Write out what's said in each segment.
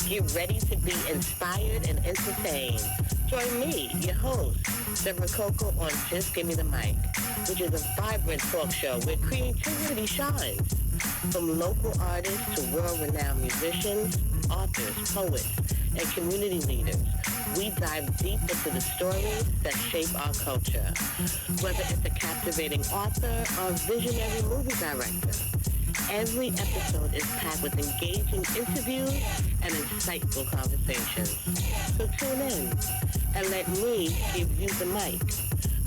Get ready to be inspired and entertained. Join me, your host, Deborah Coco, on Just Give Me the Mic, which is a vibrant talk show where creativity shines. From local artists to world-renowned musicians, authors, poets, and community leaders, we dive deep into the stories that shape our culture. Whether it's a captivating author or visionary movie director, every episode is packed with engaging interviews and insightful conversations. So tune in and let me give you the mic.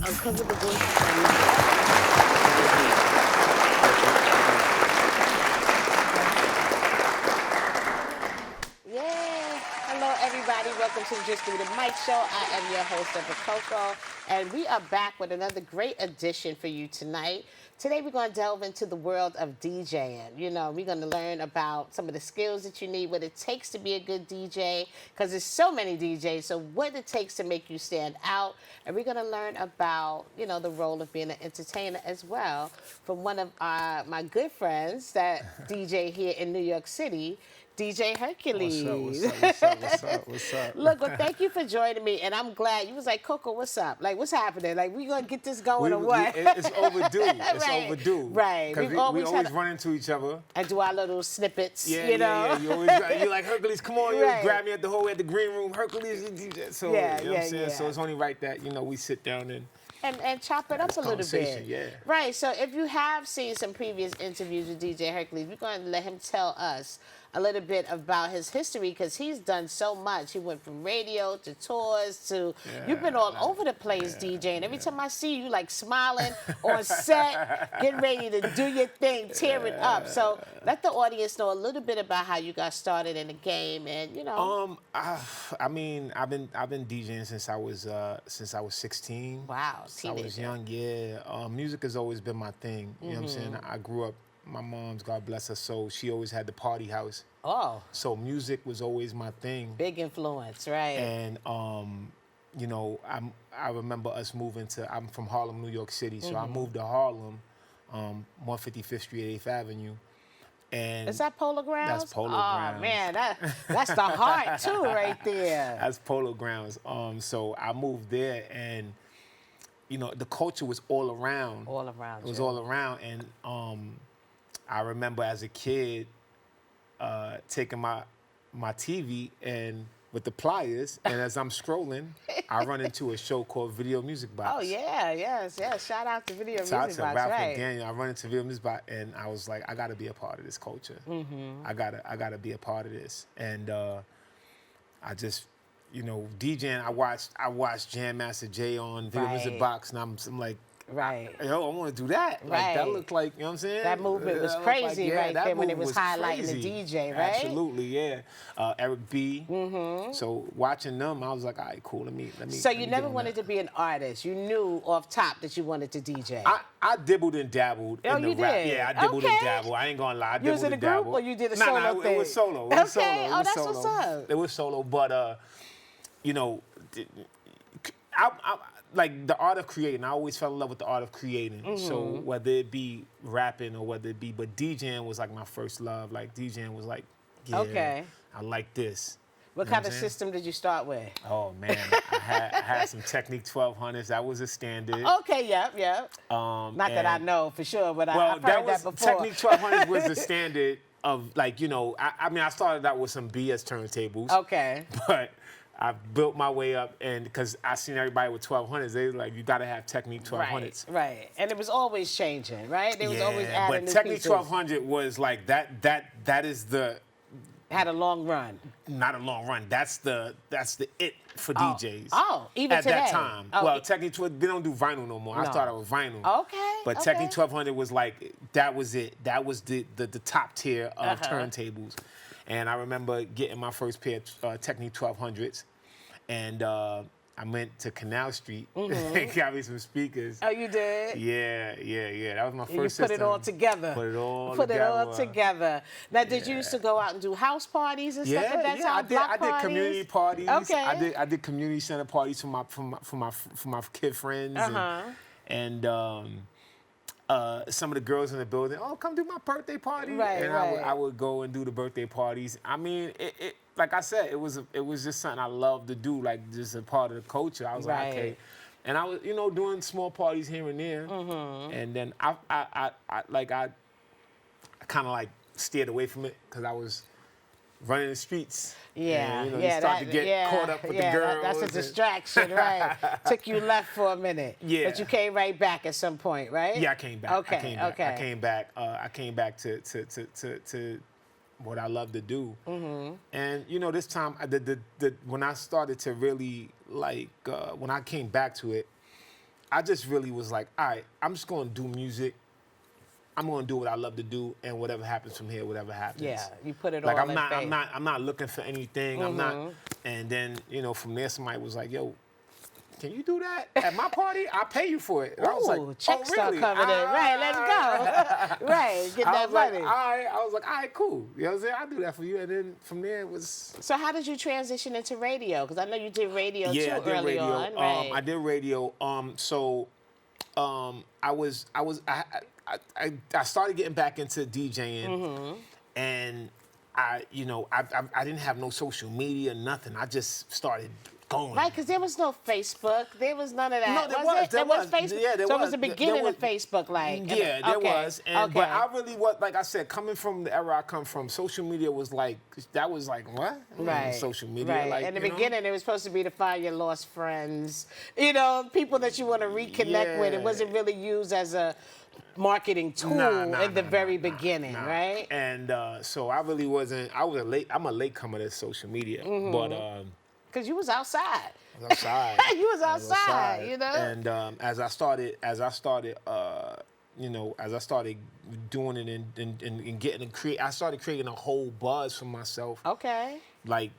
Uncover the voices Yeah. Hello, everybody. Welcome to the Just Give Me the Mic show. I am your host, Deborah Coco, and we are back with another great edition for you tonight. Today, we're going to delve into the world of DJing. You know, we're going to learn about some of the skills that you need, what it takes to be a good DJ, because there's so many DJs, so what it takes to make you stand out. And we're going to learn about, you know, the role of being an entertainer as well from one of my good friends that DJ here in New York City, DJ Hercules. What's up? Look, well, thank you for joining me, and I'm glad. You was like, Coco, what's up? Like, what's happening? Like, we gonna get this going or what? It's overdue. It's Right. overdue. Right. Because we always run into each other. And do our little snippets, Yeah, you know? Yeah. You're like, Hercules, come on. You Right. grab me at the hallway at the green room. Hercules, you DJ. So, Yeah, you know what I'm saying? yeah. So it's only right that, you know, we sit down And chop it up a little bit. conversation, yeah. Right, so if you have seen some previous interviews with DJ Hercules, we're going to let him tell us a little bit about his history because he's done so much. He went from radio to tours to, you've been all over the place, DJ. And every time I see you, like smiling on set, getting ready to do your thing, tear it up. So let the audience know a little bit about how you got started in the game and, you know. I mean, I've been DJing since I was 16. Wow, I was young, yeah. Music has always been my thing. You know what I'm saying? I grew up, my mom's, God bless her soul, she always had the party house. Oh. So music was always my thing. Big influence, right. And, you know, I remember us moving to, I'm from Harlem, New York City. So I moved to Harlem, 155th Street, 8th Avenue. And is that Polo Grounds? That's Polo Grounds. Oh, man, that's the heart, too, right there. That's Polo Grounds. So I moved there, and, you know, the culture was all around. All around. It was all around. And I remember as a kid taking my TV and with the pliers, and as I'm scrolling, I run into a show called Video Music Box. Oh, yeah, yes. Shout out to Video Music Box, Ralph right. Daniel. I run into Video Music Box, and I was like, I got to be a part of this culture. I gotta be a part of this. And I just, you know, DJing, I watched Jam Master Jay on Video Music Box, and I'm like, right. Yo, I want to do that. Like, right. that looked like, you know what I'm saying? That movement was crazy right there when it was highlighting crazy. the DJ, right? Absolutely, yeah. Eric B. So watching them, I was like, all right, cool, let me. So you never wanted to be an artist. You knew off top that you wanted to DJ. I dibbled and dabbled in the rap. Did? Yeah, I dibbled and dabbled. I ain't gonna lie, I dibbled you was in a and group dabbled. or you did a solo thing? It was solo. Okay, that's what's up. It was solo, but you know, I like the art of creating. I always fell in love with the art of creating. So whether it be rapping or whether it be, but DJing was like my first love. Like DJing was like, yeah, I like this. What kind of system did you start with? Oh man, I had some Technique 1200s. That was a standard. Okay, yep. Not that I know for sure, but I've heard that before. Technique 1200s was the standard of, like, you know, I mean, I started out with some BS turntables. Okay. But I built my way up, and because I seen everybody with 1200s, they were like, you got to have Technique 1200s. Right. And it was always changing, right? They was always adding but Technique pieces. 1200 was like that is the. Had a long run. Not a long run. That's the it for DJs. Oh, even at today. That time. Oh, well, Technique 12, they don't do vinyl no more. No. I started with vinyl. Okay. But Technique 1200 was like, that was it. That was the top tier of turntables. And I remember getting my first pair of Technique 1200s, and I went to Canal Street and got me some speakers. Oh, you did? Yeah. That was my first you put system. it all together. Put it all together. Now, did you used to go out and do house parties and stuff at that time? I did community parties. Okay. I did community center parties for my kid friends. And some of the girls in the building, oh, come do my birthday party. Right, and right. I would go and do the birthday parties. I mean, like I said, it was just something I loved to do, like just a part of the culture. I was like, okay. And I was, doing small parties here and there. And then I kind of like steered away from it because I was running the streets. Yeah, and, you start to get caught up with the girls. That's a distraction, right? Took you left for a minute. Yeah. But you came right back at some point, right? Yeah, I came back. Okay, I came back. I came back to what I love to do. And this time, when I started to really when I came back to it, I just really was like, all right, I'm just going to do music. I'm going to do what I love to do, and whatever happens from here, whatever happens. Yeah, you put it like all I'm not looking for anything. I'm not. And then from there, somebody was like, "Yo, can you do that at my party? I'll pay you for it." And I was like, checks "Oh, really? start coming in. Right, let's go. Right, get that money. I was like, all right, cool. You know what I'm saying? I'll do that for you. And then from there, it was. So how did you transition into radio? Because I know you did radio too early on. Right. I did radio. I started getting back into DJing, and I didn't have no social media, nothing. I just started going. Right, because there was no Facebook. There was none of that. No, there was Facebook. Yeah, there so was. it was the beginning of Facebook, like. Yeah, there was. And, But I really was, like I said, coming from the era I come from, social media was like, that was like, what? Right. Social media. Right. Like, in the beginning, it was supposed to be to find your lost friends, people that you want to reconnect with. It wasn't really used as a marketing tool in the very beginning, right? And so I really wasn't. I'm a late comer to social media, but. Because you was outside. I was outside. You was outside, And as I started doing it and getting I started creating a whole buzz for myself. Okay. Like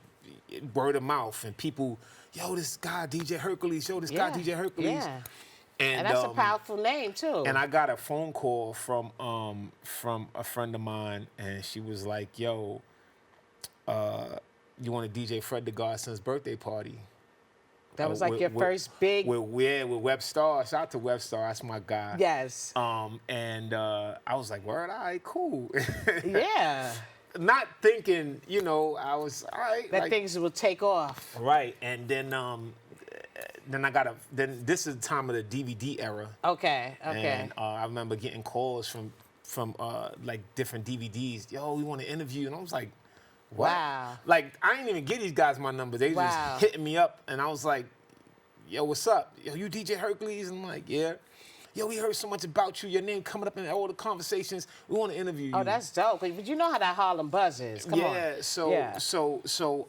word of mouth and people, yo, this guy DJ Hercules, yo, this guy DJ Hercules. Yeah. And that's a powerful name too. And I got a phone call from a friend of mine, and she was like, yo, you want to DJ Fred the Godson's birthday party? That was like your first big. With Web Star. Shout out to Web Star. That's my guy. Yes. And I was like, word, all right, cool. Yeah. Not thinking, I was all right. That things will take off. Right. And then then this is the time of the DVD era. Okay. And I remember getting calls from like different DVDs. Yo, we want to interview, and I was like, what? Wow. Like, I didn't even give these guys my number. They just hitting me up, and I was like, yo, what's up? Yo, you DJ Hercules? And I'm like, yeah. Yo, we heard so much about you. Your name coming up in all the conversations. We want to interview you. Oh, that's dope. But you know how that Harlem buzz is. Come on. So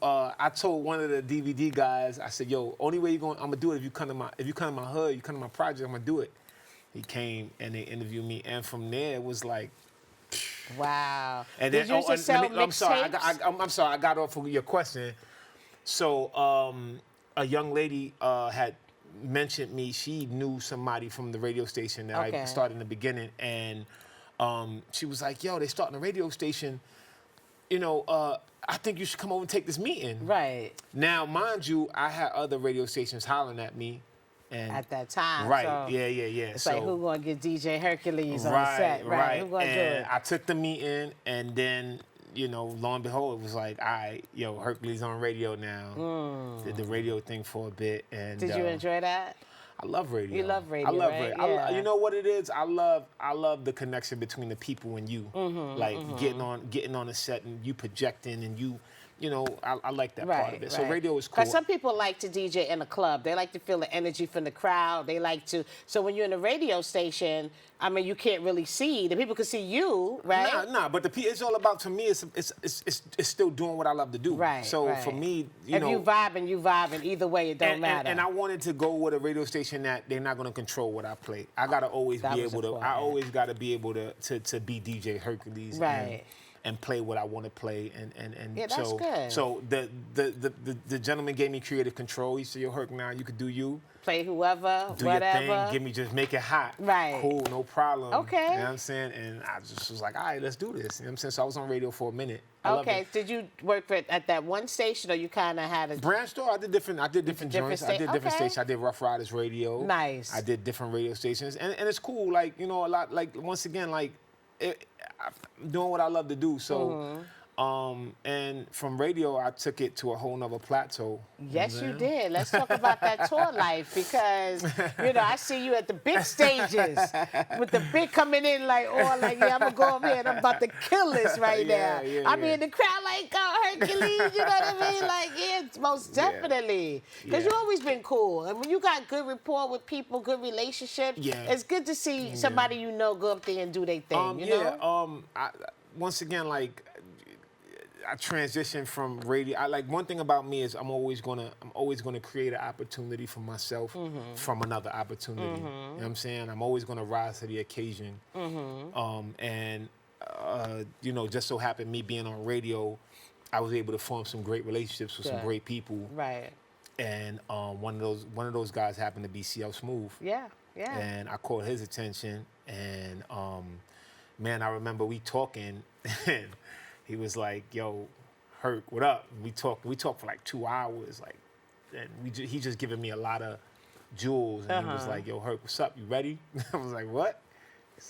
I told one of the DVD guys, I said, yo, only way I'm gonna do it if you come to my hood, you come to my project, I'm gonna do it. He came and they interviewed me, and from there it was like, wow. And then, I'm sorry, I'm sorry, I got off of your question. So a young lady had mentioned me. She knew somebody from the radio station that I started in the beginning, and she was like, yo, they starting a radio station. I think you should come over and take this meeting. Right. Now, mind you, I had other radio stations hollering at me. And at that time. Right, so yeah. It's like, who gonna get DJ Hercules on the set? Right. Who gonna do it? I took the meeting, and then, lo and behold, it was like, all right, yo, Hercules on radio now. Did the radio thing for a bit. And did you enjoy that? I love radio. You love radio, I love right? radio. You know what it is? I love the connection between the people and you. Getting on a set and you projecting and you. I like that part of it. So radio is cool. Because some people like to DJ in a club. They like to feel the energy from the crowd. They like to. So when you're in a radio station, I mean, you can't really see. The people can see you, right? Nah. But it's all about, to me, it's still doing what I love to do. Right. So for me, if you vibing, either way, it don't matter. And I wanted to go with a radio station that they're not going to control what I play. I gotta always be able to. I always gotta be able to be DJ Hercules. Right. And play what I want to play, and yeah, that's good. So the gentleman gave me creative control. He said, "Yo, Herc, now you could do you, play whoever, do whatever. Your thing, just make it hot, right? Cool, no problem. Okay, you know what I'm saying." And I just was like, "All right, let's do this." You know what I'm saying? So I was on radio for a minute. Okay, did you work at that one station, or you kind of had a branch store? I did different joints. I did different stations. I did Rough Riders Radio. Nice. I did different radio stations, and it's cool. Like a lot. Like once again, like. I'm doing what I love to do, so And from radio, I took it to a whole nother plateau. Yes, you did. Let's talk about that tour life because, you know, I see you at the big stages with the big coming in like, oh, like, yeah, I'm going to go up here and I'm about to kill this right now. I mean, the crowd like, oh, Hercules, you know what I mean? Like, yeah, most definitely. Because you've always been cool. And when you got good rapport with people, good relationships, it's good to see somebody you know go up there and do their thing, you know? Once again, like, I transitioned from radio. One thing about me is I'm always gonna create an opportunity for myself from another opportunity. You know what I'm saying? I'm always gonna rise to the occasion. You know, just so happened me being on radio, I was able to form some great relationships with some great people. Right. And one of those guys happened to be CL Smooth. Yeah, yeah. And I caught his attention, and man, I remember we talking, and he was like, "Yo, Herc, what up?" And we talked for like 2 hours, like, and he just giving me a lot of jewels, and he was like, "Yo, Herc, what's up? You ready?" I was like, "What?"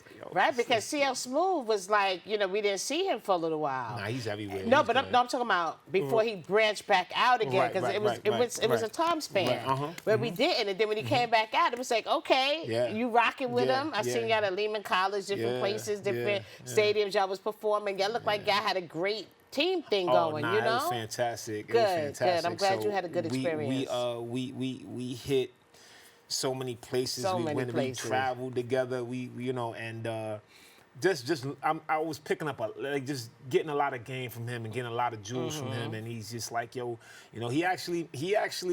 Like, yo, right, because CL Smooth was like, you know, we didn't see him for a little while. Nah, he's everywhere. No, but I'm talking about before he branched back out again, because it was a time span where we didn't, and then when he came back out, it was like, okay, you rocking with him. I seen you at Lehman College, different places, different stadiums y'all was performing. Y'all looked like y'all had a great team thing going, you know? It was fantastic. Good. I'm glad you had a good experience. We hit so many places. We traveled together. We you know, and I was picking up just getting a lot of game from him and getting a lot of jewels from him, and he's just like, yo, you know, he actually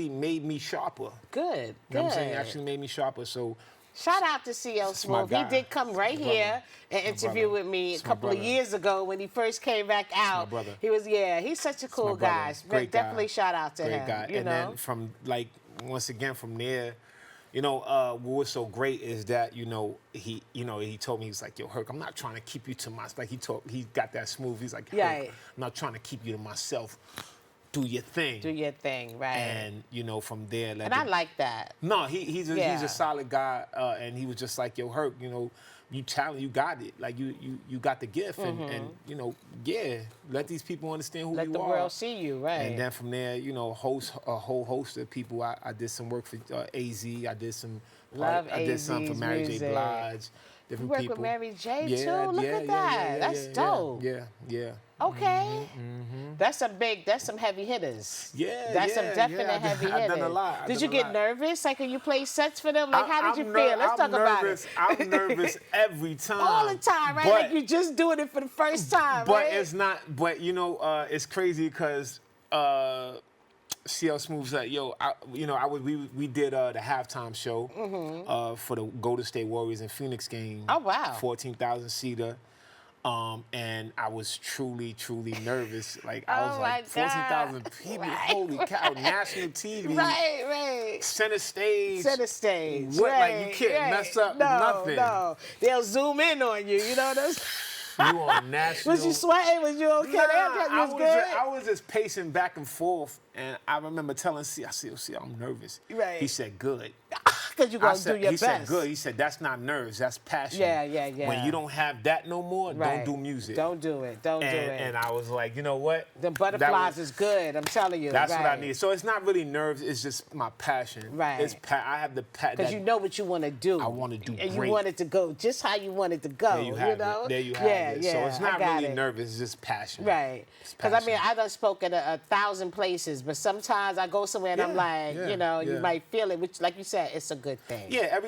made me sharper. Good. You know what I'm saying? He actually made me sharper. So shout out to CL Smooth. He did come right here and interview with me a couple of years ago when he first came back out. My brother. He was, he's such a cool guy. Great Definitely guy. shout out to him. Great guy. You and know? then from once again from there, you know, what was so great is that, you know, he told me, he was like, yo, Herc, I'm not trying to keep you to myself. Like he got that smooth. He's like, Herc, I'm not trying to keep you to myself. Do your thing. Do your thing, right. And, you know, from there. And I like that. No, he's a solid guy. And he was just like, yo, Herc, you know, you talent, you got it. Like, you got the gift. And, you know, let these people understand who you are. Let the world see you, right. And then from there, you know, a whole host of people. I did some work for AZ. I did some for Mary J. Blige. Different you work people. with Mary J. too? Look at that. That's dope. Yeah. Okay. That's some heavy hitters. That's some definite heavy hitters. I've done a lot. Did you get nervous? Like when you play sets for them? Like how did you feel? Let's talk about it. I'm nervous every time. All the time, right? Like you're just doing it for the first time, but right? It's not, but you know, it's crazy because CL Smooth's like, yo, we did the halftime show for the Golden State Warriors and Phoenix game. Oh, wow. 14,000 seater. And I was truly nervous. Like, I was like, 14,000 people, holy cow, national TV. Right. Center stage. What, like, you can't mess up nothing. No, they'll zoom in on you, you know what I'm saying? You on national. Was you sweating? Was you okay? I was just pacing back and forth, and I remember telling C, I said, I'm nervous. Right. He said, good. Because you're going to do your best. He said, good. He said, that's not nerves, that's passion. Yeah. When you don't have that no more, don't do music. Don't do it. Don't do it. And I was like, you know what? The butterflies is good, I'm telling you. That's what I need. So it's not really nerves, it's just my passion. Right. I have the passion. Because you know what you want to do. I want to do and great. You want it to go just how you want it to go. There you have it. There you have it. So it's not really nervous, it's just passion. Right. Because I mean, I done spoke at 1,000 places, but sometimes I go somewhere and I'm like, you know, you might feel it, which, like you said, it's a good thing. Yeah,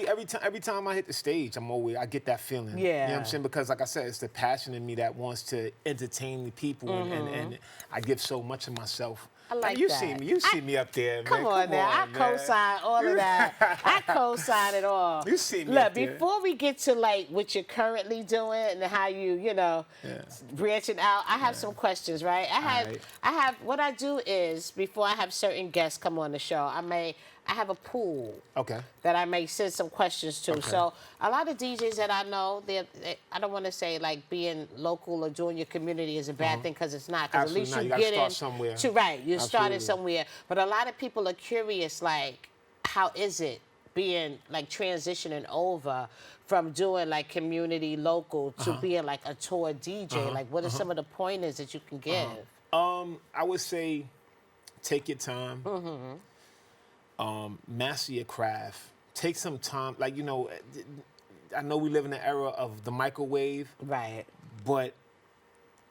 every time I hit the stage, I get that feeling. Yeah. You know what I'm saying? Because like I said, it's the passion in me that wants to entertain the people, and I give so much of myself. I like you that. You see me up there, man. Come on now. I co-sign all of that. I co-sign it all. You see me Look, up there. before we get to like what you're currently doing and how you know, branching out, I have some questions, right? I have what I do is before I have certain guests come on the show, I have a pool that I may send some questions to. So a lot of DJs that I know, I don't want to say like being local or doing your community is a bad thing, because it's not. Because at least you get in somewhere. You're starting somewhere. But a lot of people are curious, like, how is it being like transitioning over from doing like community local to being like a tour DJ? Like, what are some of the pointers that you can give? I would say take your time. Master your craft. Take some time. Like, you know, I know we live in the era of the microwave. Right. But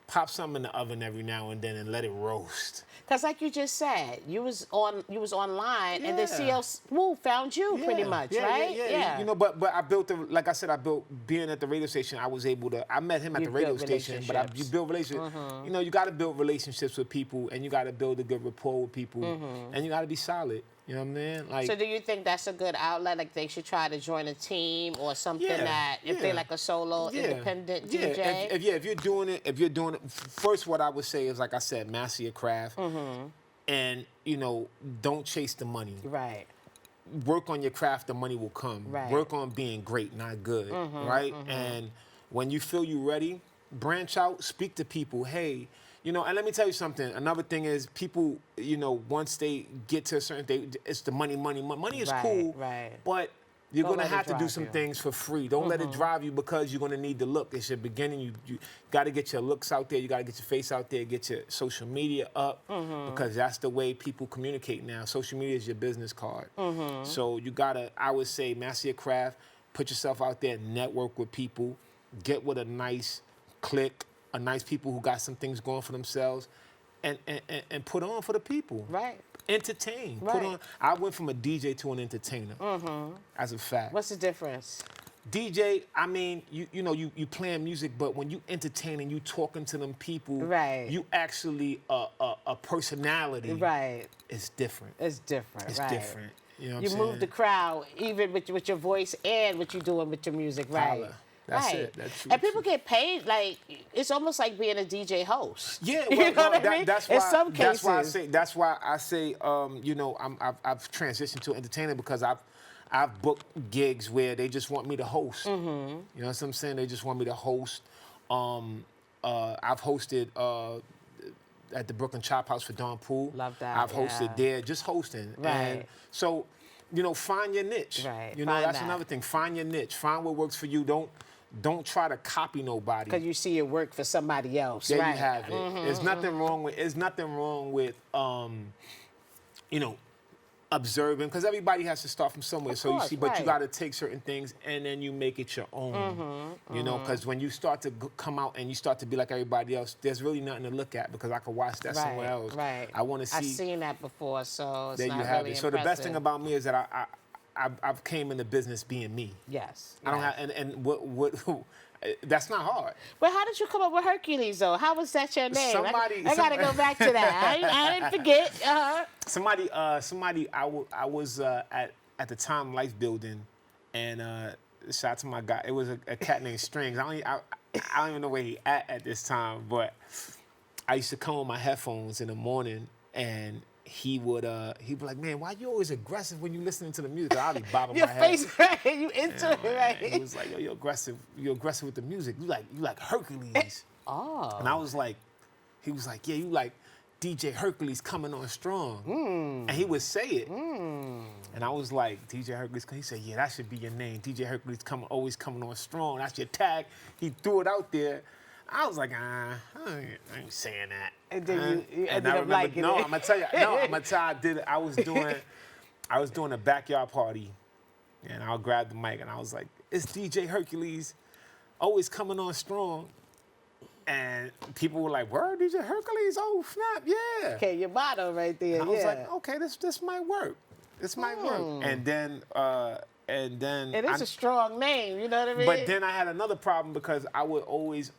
pop something in the oven every now and then and let it roast. Because like you just said, you was online, and then Yeah. CL Smooth found you pretty much, right? Yeah. You know, but I built like I said, being at the radio station. I was able to. I met him at the radio station, but you build relationships. You know, you got to build relationships with people, and you got to build a good rapport with people, and you got to be solid. You know what I mean? Like, so do you think that's a good outlet? Like they should try to join a team or something that if they're like a solo independent DJ? If you're doing it, first what I would say is, like I said, master your craft, and you know, don't chase the money. Right. Work on your craft, the money will come. Right. Work on being great, not good, right? And when you feel you're ready, branch out, speak to people. Hey, you know, and let me tell you something. Another thing is people, you know, once they get to a certain thing, it's the money. Money is cool, but you're going to have to do some things for free. Don't let it drive you, because you're going to need the look. It's your beginning. You got to get your looks out there. You got to get your face out there, get your social media up, because that's the way people communicate now. Social media is your business card. So you got to, I would say, master your craft, put yourself out there, network with people, get with a nice clique, a nice people who got some things going for themselves, and put on for the people. Right. Entertain. Right. Put on. I went from a DJ to an entertainer. As a fact. What's the difference? DJ, I mean, you know, you playing music, but when you entertain and you talking to them people, you actually a personality. Right. It's different. It's different. It's right. different. You know what You I'm move saying? the crowd, even with your voice and what you're doing with your music, right? Holla. That's right. it. That's true. And people get paid, like, it's almost like being a DJ host. Yeah, you well, know what I mean? That's why. In some cases. That's why I say, you know, I've transitioned to entertainer, because I've booked gigs where they just want me to host. You know what I'm saying? They just want me to host. I've hosted at the Brooklyn Chop House for Don Poole. Love that. I've hosted there, just hosting. Right. And so, you know, find your niche. Right. You know, Find that's that. another thing. Find your niche. Find what works for you. Don't try to copy nobody. Because you see it work for somebody else, There right? you have it. There's nothing wrong with. There's nothing wrong with, you know, observing, because everybody has to start from somewhere. Of so course, you see, but right. you got to take certain things and then you make it your own. You know, because when you start to come out and you start to be like everybody else, there's really nothing to look at, because I could watch that somewhere else. Right. I want to see. I've seen that before, so it's There not you have really it. So the best impressive. thing about me is that I've came into business being me. Yes. I don't have, and what that's not hard. But how did you come up with Hercules, though? How was that your name? I got to go back to that. I didn't forget. Somebody, I was at the time Life Building, and shout out to my guy. It was a cat named Strings. I don't even know where he at this time, but I used to come with my headphones in the morning, and he'd be like, man, why you always aggressive when you listening to the music? I'll be bobbing Your my head. face, right? You into it, right? He was like, yo, you're aggressive with the music. You like Hercules. Oh. And I was like, he was like, yeah, you like DJ Hercules coming on strong. And he would say it. And I was like, DJ Hercules, he said, yeah, that should be your name. DJ Hercules always coming on strong. That's your tag. He threw it out there. I was like, I ain't saying that. And then you and ended I up remember, liking no, it. I'm gonna tell you, I did it. I was doing a backyard party, and I'll grab the mic, and I was like, it's DJ Hercules, always coming on strong. And people were like, word, DJ Hercules? Oh, snap, yeah. Okay, your motto right there, I was like, okay, this might work. This might work. And then it is a strong name, you know what I mean? But then I had another problem, because I would always,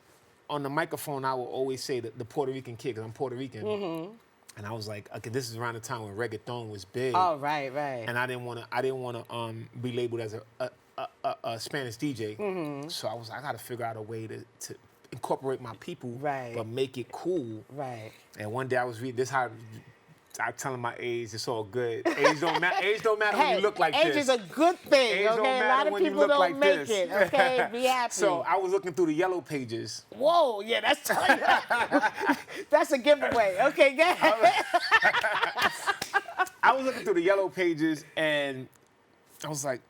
on the microphone, I would always say the Puerto Rican kid, because I'm Puerto Rican. And I was like, okay, this is around the time when reggaeton was big. Oh, right. And I didn't want to be labeled as a Spanish DJ. So I was like, I got to figure out a way to incorporate my people, but make it cool. Right. And one day I was reading this, how I'm telling my age, it's all good. Age don't matter when you look like age this. is a good thing, Age don't okay? A matter lot of when you people look don't like make this. it, okay? Be happy. So I was looking through the yellow pages. Whoa, yeah, that's a giveaway. Okay, go ahead. I was looking through the yellow pages, and I was like,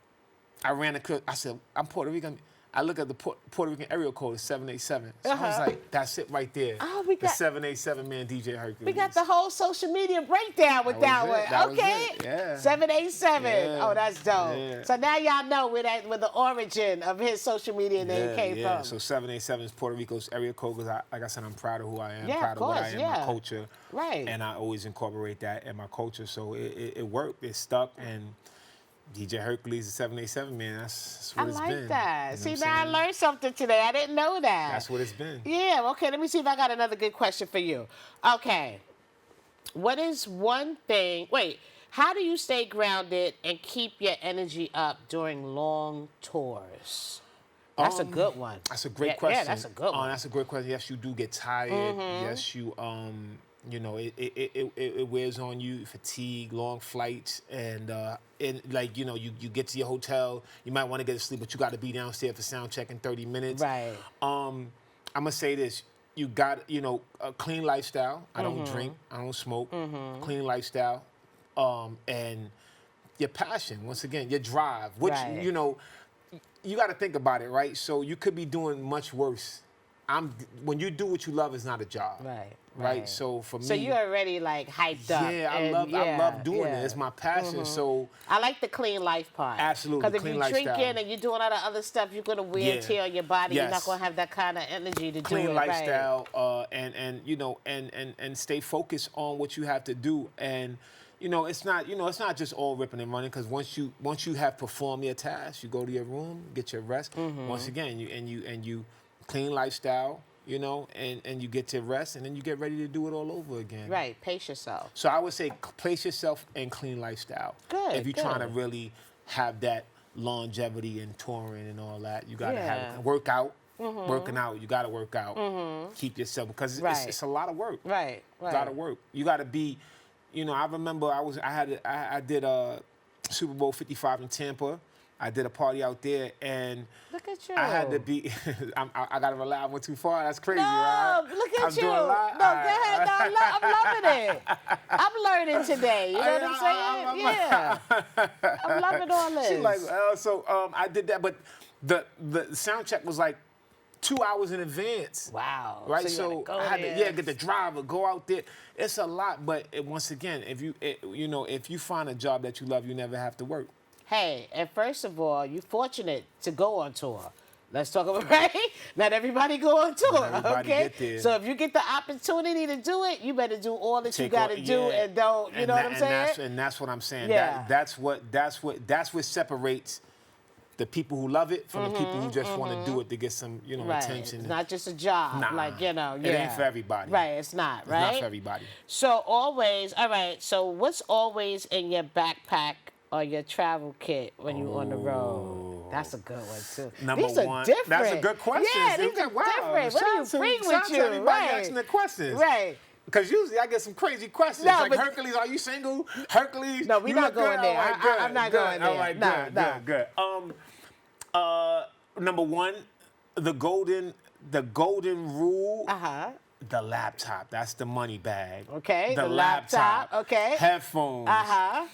I ran the. I said, I'm Puerto Rican. I look at the Puerto Rican area code is 787. So I was like, that's it right there. Oh, we got the 787 man DJ Hercules. We got the whole social media breakdown with that one. Okay. Yeah. 787. Yeah. Oh, that's dope. Yeah. So now y'all know where the origin of his social media name came from. So 787 is Puerto Rico's area code because, like I said, I'm proud of who I am, Yeah, proud of of what I course, am, yeah. my culture. Right. And I always incorporate that in my culture. So it worked. It stuck. And DJ Hercules, the 787 man, that's what it's been. I like that. You know See, what now I I'm saying? learned something today. I didn't know that. That's what it's been. Yeah, okay, let me see if I got another good question for you. Okay. What is one thing, how do you stay grounded and keep your energy up during long tours? That's a good one. That's a great question. Yeah, that's a good one. That's a great question. Yes, you do get tired. Yes, you it wears on you, fatigue, long flights, and like you get to your hotel, you might want to get to sleep, but you got to be downstairs for sound check in 30 minutes. Right. I'm gonna say this: you got a clean lifestyle. I don't drink, I don't smoke. Clean lifestyle, and your passion. Once again, your drive, which Right. you got to think about it, right? So you could be doing much worse. When you do what you love, it's not a job. Right. So for me, So you're already like hyped up. yeah, I love doing it. It's my passion. So I like the clean life part. Absolutely, Because if clean you're lifestyle. drinking and you're doing all the other stuff, you're gonna wear and tear on your body. You're not Yes. gonna have that kind of energy to clean do it. lifestyle, and stay focused on what you have to do. And it's not just all ripping and running, because once you have performed your task, you go to your room, get your rest. Once again, you clean lifestyle. And you get to rest, and then you get ready to do it all over again. Right. Pace yourself. So I would say place yourself in clean lifestyle. Good, If you're trying to good. really have that longevity and touring and all that, you got to Yeah. have workout. Working out, you got to work out. Keep yourself, because Right. it's a lot of work. Right. A lot of work. You got to be. I remember I did Super Bowl 55 in Tampa. I did a party out there, and Look at you. I had to be. I got to rely. I went too far. That's crazy, No, right? look at I'm you. doing a lot. No, go ahead. No, I'm loving it. I'm learning today. You know what I'm saying? Yeah. I'm loving all this. She's like, I did that, but the sound check was like 2 hours in advance. Wow. Right, So, you gotta go I had there. to get the driver, go out there. It's a lot, but once again, if you find a job that you love, you never have to work. Hey, and first of all, you're fortunate to go on tour. Let's talk about, right? Not everybody go on tour, Not everybody okay? get there. So if you get the opportunity to do it, you better do all that you got to do, yeah. and don't, you know what I'm saying? And that's what I'm saying. Yeah. That's what separates the people who love it from the people who just want to do it to get some, Right. attention. It's not just a job. Nah. Like, It ain't for everybody. Right, it's not, It's right? not for everybody. So always, all right, so what's always in your backpack or your travel kit when you're on the road? That's a good one, too. Number These are one. different. That's a good question. Yeah, these are Wow. different. What do you bring with you? Everybody Right. asking the questions. Right. Because usually I get some crazy questions. No, like, but- Hercules, are you single? Hercules, No, we're you not look going good? there. All right, good, I'm not good. going there. All right, No, good. Number one, the golden rule. Uh-huh. The laptop. That's the money bag. Okay, the laptop, okay. Headphones. Uh-huh.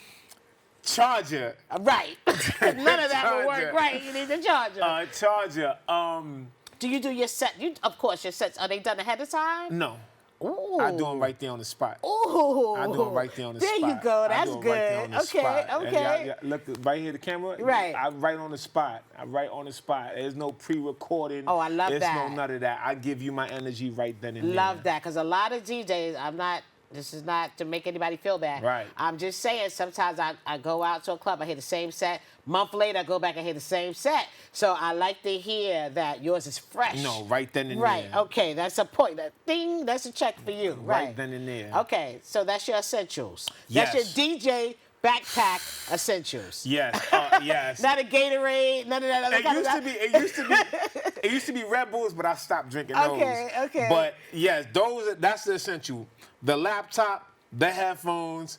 Charger. Right. None of that will work. Charger. Right. You need the charger. Charger. Do you do your set? Of course, your sets, are they done ahead of time? No. Ooh. I do them right there on the spot. Ooh. I do them right there on the there spot. you go. I That's do 'em good. right there on the Okay. spot. And Okay. y'all look right here, the camera. Right. I write on the spot. There's no pre-recording. Oh, I love There's that. no none of that. I give you my energy right then and there. Love that, because a lot of DJs, this is not to make anybody feel bad. Right. I'm just saying, sometimes I go out to a club, I hear the same set. Month later, I go back and hear the same set. So I like to hear that yours is fresh. No, right then and Right, there. okay, that's a point. That ding, that's a check for you. Right then and there. Okay, so that's your essentials. Yes. That's your DJ backpack essentials. Yes. Yes. Not a Gatorade, none of that other kind of stuff. It used to be Red Bulls, but I stopped drinking Okay, those. okay. But yes, that's the essential. The laptop, the headphones,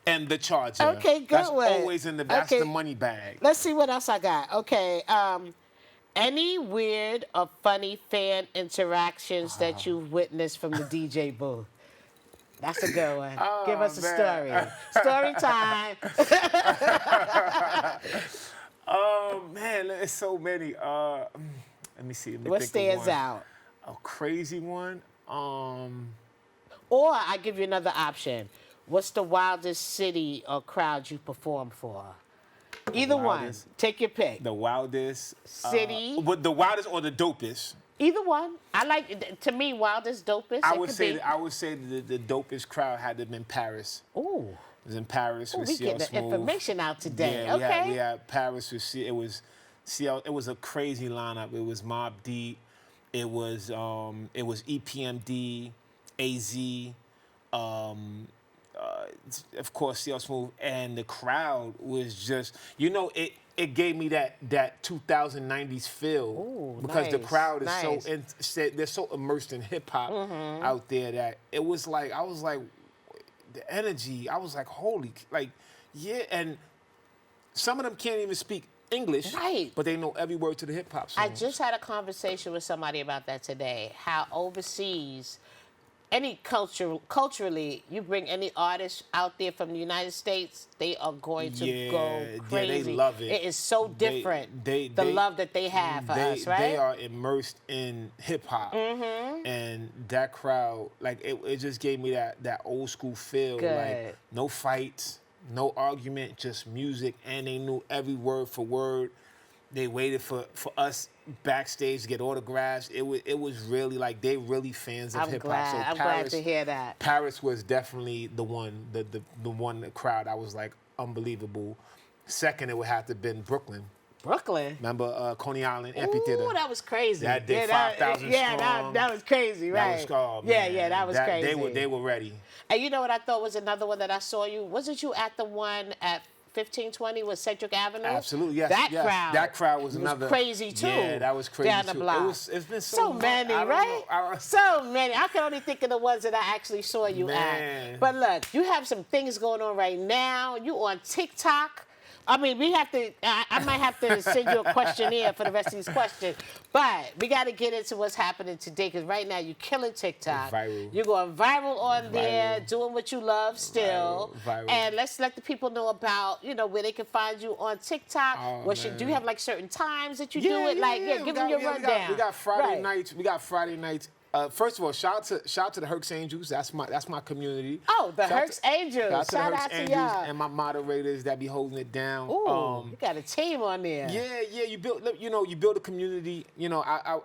and the charger. Okay, good That's one. always that's Okay. the money bag. Let's see what else I got. Okay. Any weird or funny fan interactions that you've witnessed from the DJ booth? That's a good one. Give us a man. story. Story time. Man, it's so many. Let me see. Let me What think stands of one. out? A crazy one. Or I give you another option. What's the wildest city or crowd you performed for? Either wildest- one. Take your pick. The wildest City. But the wildest or the dopest? Either one. I like, to me, wildest, dopest. I it would could say be. I would say the dopest crowd had to have been Paris. Ooh. It was in Paris with We CL get the Smooth. information out today. Yeah, Okay. we had Paris with it was CL. It was a crazy lineup. It was Mobb Deep. It was EPMD, AZ, of course CL Smooth, and the crowd was just, it gave me that 2090s feel. Ooh, because the nice, crowd is nice. they're so immersed in hip hop out there that it was like, I was like, the energy, I was like, holy, like, yeah, and some of them can't even speak English, Right. but they know every word to the hip hop song. I just had a conversation with somebody about that today. How overseas, culturally, you bring any artist out there from the United States, they are going to go crazy. Yeah, they love it. It is so different. The love that they have for us, right? They are immersed in hip hop, and that crowd, like it just gave me that old school feel. Good. Like no fights, no argument, just music, and they knew every word for word. They waited for us backstage to get autographs. It was really like, they really fans of hip hop. So I'm glad to hear that. Paris was definitely the one, the crowd. I was like, unbelievable. Second, it would have to have been Brooklyn. Brooklyn. Remember Coney Island Amphitheater? Ooh, that was crazy. That did 5,000 Yeah, strong. that was crazy, right? That was strong, yeah, man. yeah, that was crazy. They were ready. And you know what I thought was another one that I saw you? Wasn't you at the one at 1520 with Cedric Avenue? Absolutely, yes. That crowd was another crazy too. Yeah, that was crazy down the too. block. It's been so many, right? So many. I can only think of the ones that I actually saw you Man. at. But look, you have some things going on right now. You on TikTok. I mean, we have to. I might have to send you a questionnaire for the rest of these questions. But we got to get into what's happening today, because right now you're killing TikTok. Viral. You're going viral on there, doing what you love still. Viral. And let's let the people know about, where they can find you on TikTok. Do you have like certain times that you do it? Give them your rundown. We got Friday nights. We got Friday nights. First of all, shout out to the Hercs Angels. That's my community. Oh, the Hercs Angels. Shout out to y'all. And my moderators that be holding it down. Ooh, you got a team on there. Yeah. You build a community. Shout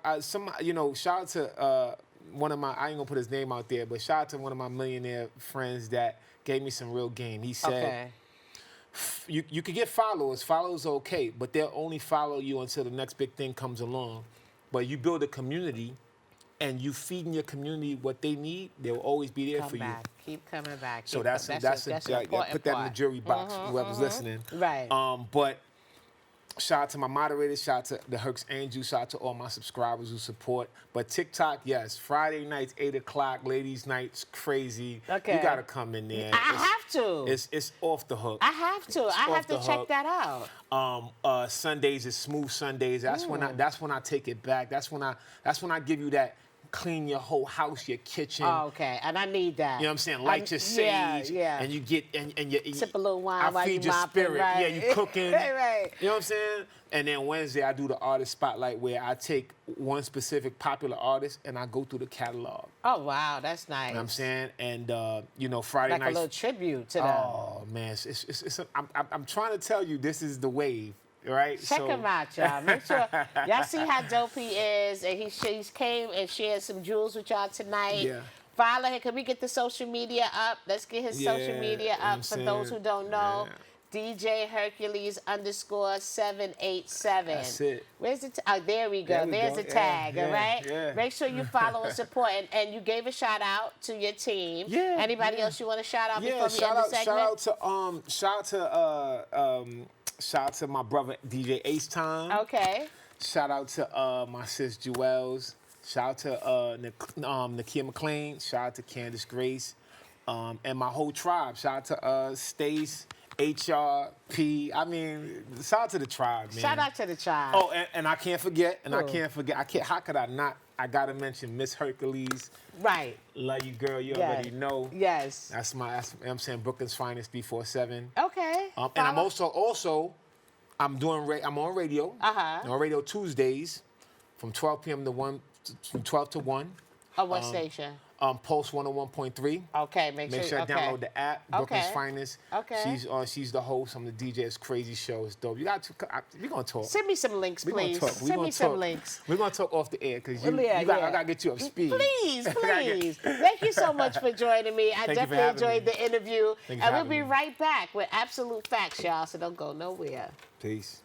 out to one of my, I ain't gonna put his name out there, but shout out to one of my millionaire friends that gave me some real game. He said, you could get followers. Followers are okay, but they'll only follow you until the next big thing comes along. But you build a community, and you feeding your community what they need, they'll always be there for you. Keep coming back. So that's put that in the jury box, whoever's listening. Right. But shout out to my moderators, shout out to the Hercs Angels, shout out to all my subscribers who support. But TikTok, yes, Friday nights, 8 o'clock, ladies' nights, crazy. Okay. You gotta come in there. I have to. It's off the hook. I have to. I have to check that out. Sundays is Smooth Sundays. That's when I take it back. That's when I give you that. Clean your whole house, your kitchen. Oh, okay, and I need that. You know what I'm saying? Light your sage. Yeah. And you get and you sip a little wine while feed you your mopping, spirit. right? Yeah, you cooking. right. You know what I'm saying? And then Wednesday I do the artist spotlight, where I take one specific popular artist and I go through the catalog. Oh wow, that's nice. You know what I'm saying? And Friday nights. Like a little tribute to them. Oh man, I'm trying to tell you, this is the wave. Right? Check him out, y'all. Make sure y'all see how dope he is, and he's came and shared some jewels with y'all tonight. Yeah. Follow him. Can we get the social media up? Let's get his social media up for those who don't know. Yeah. DJ Hercules _787. That's it. Where's the oh, there we go. There's the tag, all right? Yeah. Make sure you follow and support. And you gave a shout out to your team. Yeah. Anybody else you want to shout out before we end the segment? Shout out to my brother DJ Ace Time. Okay. Shout out to my sis Jewels. Shout out to Nakia McLean. Shout out to Candace Grace. And my whole tribe. Shout out to Stace, HRP. I mean, shout out to the tribe, man. Shout out to the tribe. Oh, and I can't forget. How could I not? I gotta mention Miss Hercules. Right. Love you, girl. You already know. Yes. That's I'm saying Brooklyn's finest 347. Okay. And I'm also I'm on radio. I'm on radio Tuesdays from 12 p.m. to 1, from 12 to 1. On what station? Pulse 101.3. Okay, make sure I download the app. Brooklyn's Finest. Okay. She's the host. I'm the DJ. It's crazy show. It's dope. We're gonna talk. Send me some links, please. Send me some links. We're gonna talk off the air because I gotta get you up speed. Please. Thank you so much for joining me. I definitely enjoyed the interview. And we'll be right back with absolute facts, y'all. So don't go nowhere. Peace.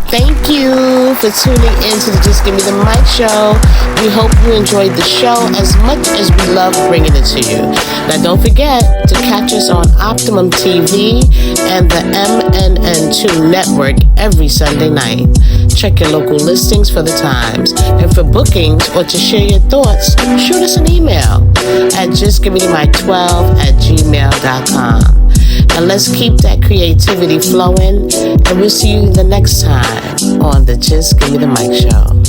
Thank you for tuning in to the Just Give Me the Mic show. We hope you enjoyed the show as much as we love bringing it to you. Now don't forget to catch us on Optimum TV and the MNN2 network every Sunday night. Check your local listings for the times. And for bookings or to share your thoughts, shoot us an email at justgivemethemic12@gmail.com. And let's keep that creativity flowing. And we'll see you the next time on the Just Give Me the Mic show.